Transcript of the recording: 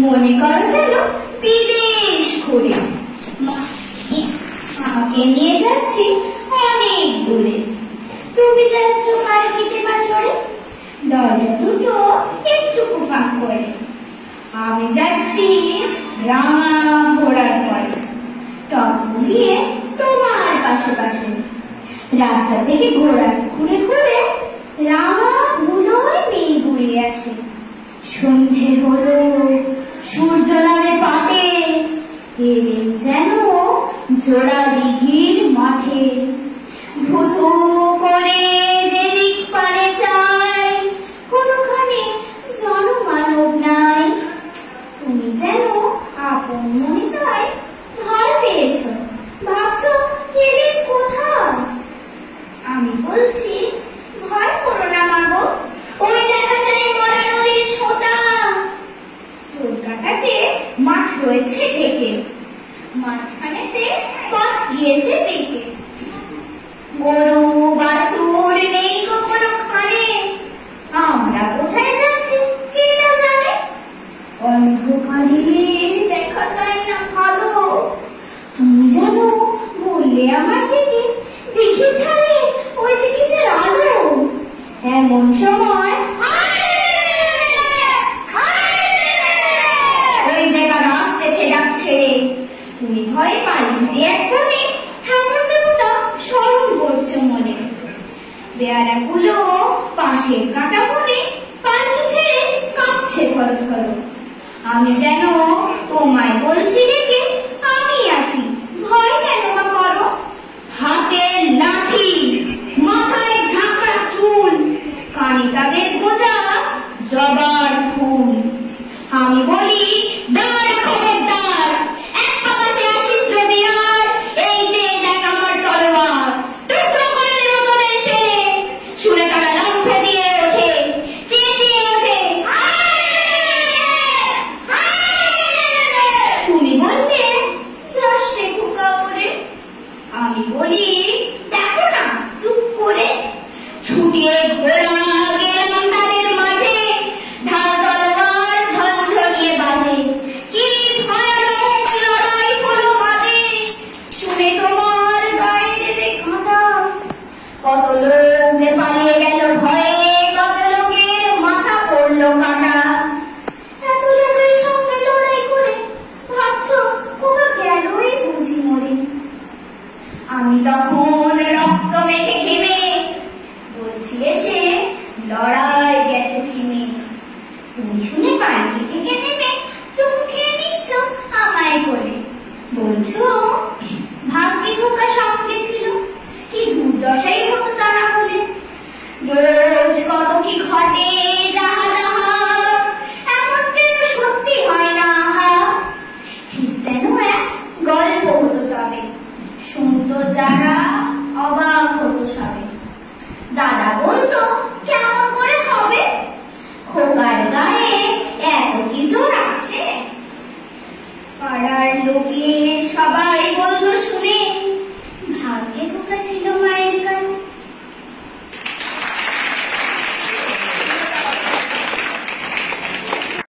মনে করো যেন বিদেশ ঘুরে আমাকে নিয়ে যাচ্ছি অনেক দূরে। তুমি যাচ্ছ পালকিতে বা চড়ে, দরজা দুটো একটুকু ফাঁক করে। আমি যাচ্ছি রাঙা ঘোড়ার পরে, টপ ঘুরিয়ে তোমার পাশে পাশে। রাস্তা থেকে ঘোড়া ঘুরে ঘুরে রাঙা ধুলোয় মেয়ে ঘুরিয়ে আসে। সন্ধে হলো, সূর্য নামে পাটে, এলেন যেন জোড়া দিঘির মাঠে। ধুধু করে যেদিক পারে চাই, কোনোখানে জনমানব নাই। তুমি যেন আপন মনে তাই ভয় পেয়েছ, ভাবছ এলেন কোথায়। আমি বলছি ভয় করো না মাগো, ওই দেখা যায় মরা নদীর সোঁতা। চোর কাটাতে মাঠ রয়েছে ঢেকে, মাঝখানেতে পথ গিয়েছে বেঁকে। গরু বাছুর নেই কোনো খানে, আমরা কোথায় যাচ্ছি কে না জানে। অন্ধকারে দেখা যায় না ভালো, তুমি জানো বললে আমার থেকে দেখি ধারে ওই যে কিসের আলো। এমন সময় ওই জায়গা আসতেছে ডাক ছেড়ে। তুমি ভয়ে পালিয়ে এক কোণে ঠাকুর দেবতা স্মরণ করছো মনে। বেয়ারাগুলো পাশের কাটা বনে পালকি ছেড়ে কাঁপছে থর থর। আমি যেন তোমায় বলছি ডেকে, আমি আছি ভয় কেন বা করো। হাতে লাঠি, মাথায় ঝাঁকড়া চুল, কানে তাদের গোজা জবার ফুল। আমি বলি দাঁড়া খবরদার, এক পা কাছে আসিস যদি আর, এই যে দেখ আমার তলোয়ার। টুকরো করে দেব তোদের ছেড়ে, শুনে তারা লম্ফে দিয়ে ওঠে, চেঁচিয়ে ওঠে। তুমি বললে যাস রে খোকা ওরে। আমি বলি দেখো না চুপ করে। ছুটিয়ে ঘোড়া গেলাম তাদের মাঝে, ঢাল তলোয়ার ঝনঝনিয়ে বাজে। কি ভয়ানক লড়াই হলো মাঝে, শুনে তোমার গায়ে দেবে কাঁটা। কত লোক যে পালিয়ে গেল ভয়ে, কত লোকের মাথা পড়লো কাটা। এত লোকের সঙ্গে লড়াই করে ভাবছ কোথা গেলই বুঝি মরে। আমি তখন রক্ত মেখে ঘেমে বলছি এসে লড়াই গেছে থেমে। তুমি শুনে পালকি থেকে নেমে চুপ খেয়ে নিচ্ছ আমায় বলে। বলছো ভাগ্যে খোকা সঙ্গে ছিল, কি দুর্দশাই হতো তারা বলে। রোজ কত কি ঘটে যাহা তাহা, এমন কেন সত্যি হয় না আহা। ঠিক যেন এক গল্প হতো তবে, শুনতো যারা অবাক হতো সবে। দাদা বলতো কেমন করে হবে, খোকার গায়ে এত কি জোর আছে। পাড়ার লোকে সবাই অপেক্ষা ছিল মায়ের।